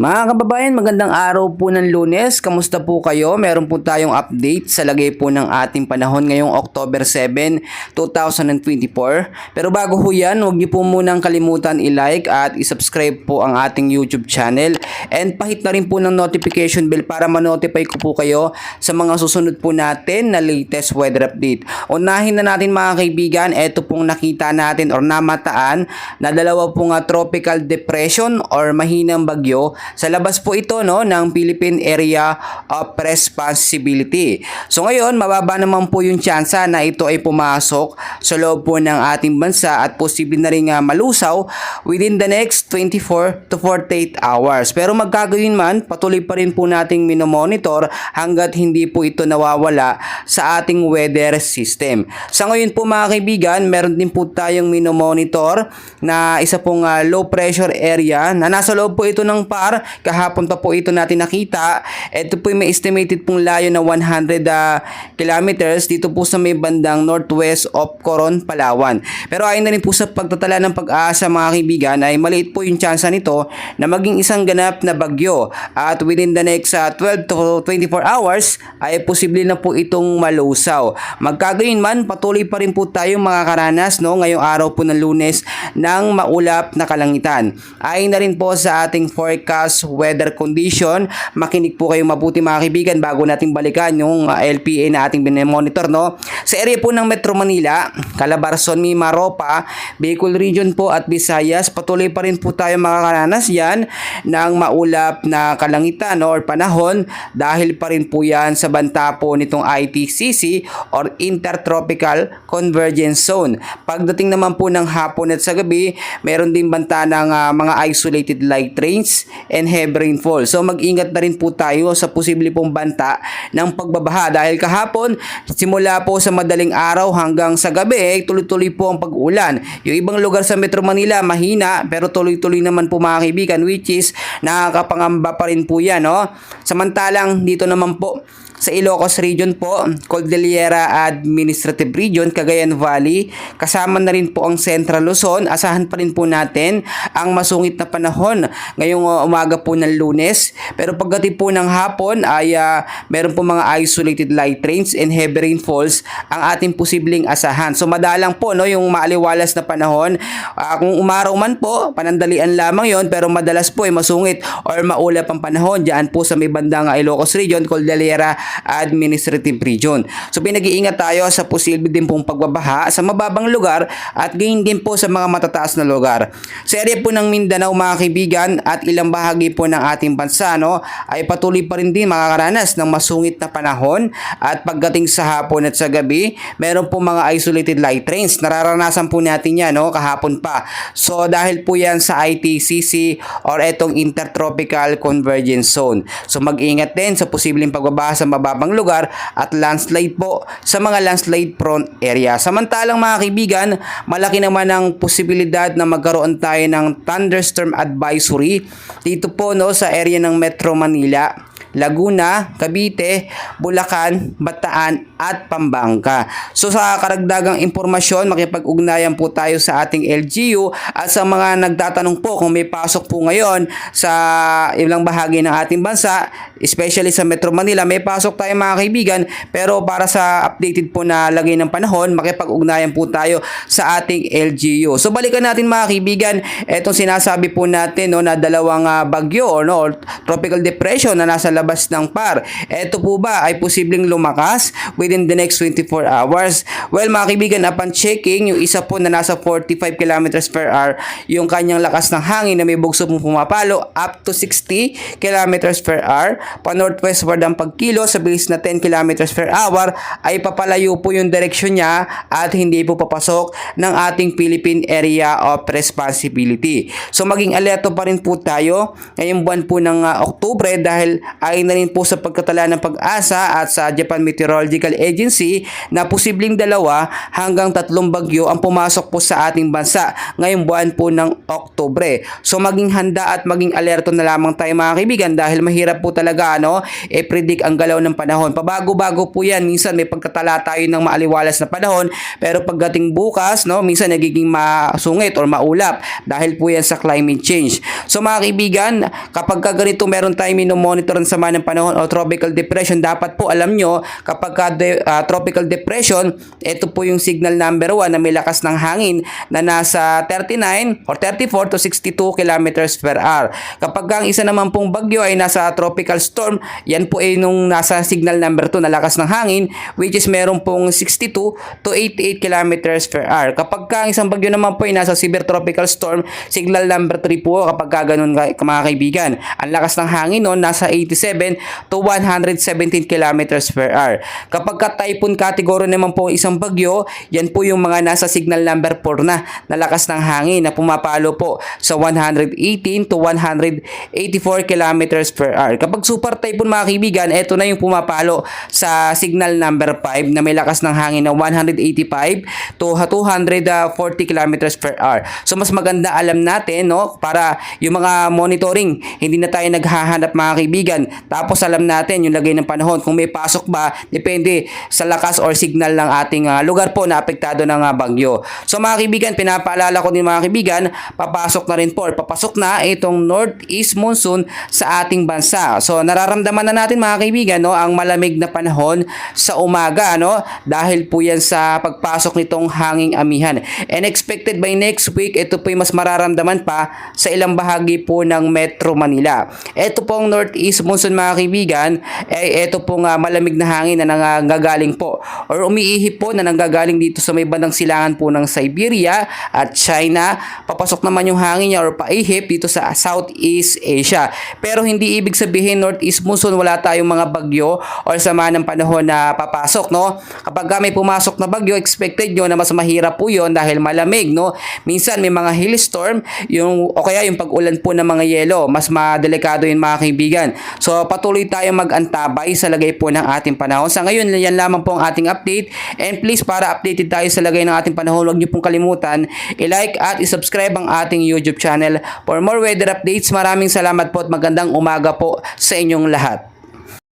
Mga kababayan, magandang araw po ng Lunes. Kamusta po kayo? Meron po tayong update sa lagay po ng ating panahon ngayong October 7, 2024. Pero bago ho yan, huwag niyo po munang kalimutan i-like at i-subscribe po ang ating YouTube channel. And pahit na rin po ng notification bell para ma-notify ko po kayo sa mga susunod po natin na latest weather update. Unahin na natin mga kaibigan, eto pong nakita natin or namataan na dalawa pong tropical depression or mahinang bagyo. Sa labas po ito ng Philippine Area of Responsibility. So ngayon, mababa naman po yung tsansa na ito ay pumasok sa loob po ng ating bansa at posible na rin malusaw within the next 24 to 48 hours. Pero magkagayon man, patuloy pa rin po nating minomonitor hanggat hindi po ito nawawala sa ating weather system. Sa ngayon po mga kaibigan, meron din po tayong minomonitor na isa pong low pressure area na nasa loob po ito ng PAR. Kahapon pa po ito natin nakita. Ito po may estimated pong layo na 100 kilometers dito po sa may bandang northwest of Coron, Palawan. Pero ayon na rin po sa pagtatala ng Pag-asa mga kaibigan ay maliit po yung tsansa nito na maging isang ganap na bagyo at within the next 12 to 24 hours ay posible na po itong malusaw. Magkagayon man, patuloy pa rin po tayo makakaranas ngayong araw po ng Lunes ng maulap na kalangitan. Ayon na rin po sa ating forecast weather condition, makinig po kayong mabuti mga kaibigan bago natin balikan yung LPA na ating binemonitor sa area po ng Metro Manila, Calabarzon, Mimaropa, Bicol Region po at Visayas, patuloy pa rin po tayo makakaranas yan ng maulap na kalangitan or panahon dahil pa rin po yan sa banta po nitong ITCC or Intertropical Convergence Zone. Pagdating naman po ng hapon at sa gabi, meron din banta ng mga isolated light rains and heavy rainfall. So mag-ingat na rin po tayo sa posible pong banta ng pagbabaha dahil kahapon simula po sa madaling araw hanggang sa gabi tuloy-tuloy po ang pag-ulan. Yung ibang lugar sa Metro Manila mahina pero tuloy-tuloy naman po mga kaibigan, which is nakakapangamba pa rin po yan. Samantalang dito naman po sa Ilocos Region po, Cordillera Administrative Region, Cagayan Valley, kasama na rin po ang Central Luzon. Asahan pa rin po natin ang masungit na panahon ngayong umaga po ng Lunes. Pero pagdating po ng hapon ay meron po mga isolated light rains and heavy rainfalls ang ating posibleng asahan. So madalang po yung maaliwalas na panahon. Kung umaraw man po, panandalian lamang yon, pero madalas po ay masungit or maulap ang panahon diyan po sa may bandang Ilocos Region, Cordillera Administrative Region. So pinag-iingat tayo sa posible din pong pagbabaha sa mababang lugar at gayon din po sa mga matataas na lugar. Sa area po ng Mindanao mga kaibigan at ilang bahagi po ng ating bansa ay patuloy pa rin din makakaranas ng masungit na panahon at pagdating sa hapon at sa gabi, meron po mga isolated light rains. Nararanasan po natin yan kahapon pa. So dahil po yan sa ITCC or etong Intertropical Convergence Zone. So mag-ingat din sa posibleng pagbabaha sa mababang lugar at landslide po sa mga landslide prone area. Samantalang mga kaibigan, malaki naman ang posibilidad na magkaroon tayo ng thunderstorm advisory dito po sa area ng Metro Manila, Laguna, Cavite, Bulacan, Bataan at Pampanga. So sa karagdagang impormasyon, makipag-ugnayan po tayo sa ating LGU at sa mga nagtatanong po kung may pasok po ngayon sa ilang bahagi ng ating bansa, especially sa Metro Manila, may pasok tayo mga kaibigan, pero para sa updated po na lagay ng panahon, makipag-ugnayan po tayo sa ating LGU. So balikan natin mga kaibigan, etong sinasabi po natin na dalawang bagyo or tropical depression na nasa labas ng PAR. Ito po ba ay posibleng lumakas within the next 24 hours? Well mga kaibigan, upon checking, yung isa po na nasa 45 kilometers per hour, yung kanyang lakas ng hangin na may bugso pong pumapalo up to 60 kilometers per hour. Pa northwestward ang pagkilo sa bilis na 10 kilometers per hour ay papalayo po yung direksyon niya at hindi po papasok ng ating Philippine Area of Responsibility. So maging alerto pa rin po tayo ngayong buwan po ng Oktubre dahil ayon na rin po sa pagkatala ng Pag-asa at sa Japan Meteorological Agency na posibleng 2 hanggang 3 bagyo ang pumasok po sa ating bansa ngayong buwan po ng Oktubre. So maging handa at maging alerto na lamang tayo mga kaibigan dahil mahirap po talaga talaga predict ang galaw ng panahon. Pabago-bago po yan. Minsan may pagkatala tayo ng maaliwalas na panahon, pero pagdating bukas, minsan nagiging masungit or maulap dahil po yan sa climate change. So mga kaibigan, kapag ganito meron tayong minomonitor ng sama ng panahon o tropical depression, dapat po alam nyo, kapag tropical depression, ito po yung signal number 1 na may lakas ng hangin na nasa 39 or 34 to 62 kilometers per hour. Kapag ang isa naman pong bagyo ay nasa tropical storm, yan po ay nung nasa signal number 2 na lakas ng hangin, which is meron pong 62 to 88 kilometers per hour. Kapag ang isang bagyo naman po ay nasa severe tropical storm, signal number 3 po kapag ganun mga kaibigan. Ang lakas ng hangin noon nasa 87 to 117 kilometers per hour. Kapag typhoon category naman po isang bagyo, yan po yung mga nasa signal number 4 na lakas ng hangin na pumapalo po sa 118 to 184 kilometers per hour. Kapag super typhoon mga kaibigan, ito na yung pumapalo sa signal number 5 na may lakas ng hangin na 185 to 240 kilometers per hour. So mas maganda alam natin para yung mga monitoring, hindi na tayo naghahanap mga kaibigan. Tapos alam natin yung lagay ng panahon, kung may pasok ba, depende sa lakas or signal ng ating lugar po na apektado ng bagyo. So mga kaibigan, pinapaalala ko din mga kaibigan, papasok na rin po or papasok na itong northeast monsoon sa ating bansa. So nararamdaman na natin mga kaibigan ang malamig na panahon sa umaga dahil po yan sa pagpasok nitong hanging amihan. And expected by next week, ito po yung mas mararamdaman pa sa ilang bahagi po ng Metro Manila. Ito pong northeast monsoon mga kaibigan, ito pong malamig na hangin na nanggagaling po or umiihip po na nanggagaling dito sa may bandang silangan po ng Siberia at China. Papasok naman yung hangin niya or paihip dito sa Southeast Asia. Pero hindi ibig sabihin northeast monsoon wala tayong mga bagyo or sama ng panahon na papasok. Kapag may pumasok na bagyo, expected nyo na mas mahirap po yun dahil malamig. Minsan may mga hailstorm o kaya yung pag-ulan po ng mga yelo, mas madelikado yun mga kaibigan. So patuloy tayong mag-antabay sa lagay po ng ating panahon. Sa ngayon, yan lamang po ang ating update, and please, para updated tayo sa lagay ng ating panahon, huwag niyo pong kalimutan i-like at i-subscribe ang ating YouTube channel for more weather updates. Maraming salamat po at magandang umaga po sa inyong lahat.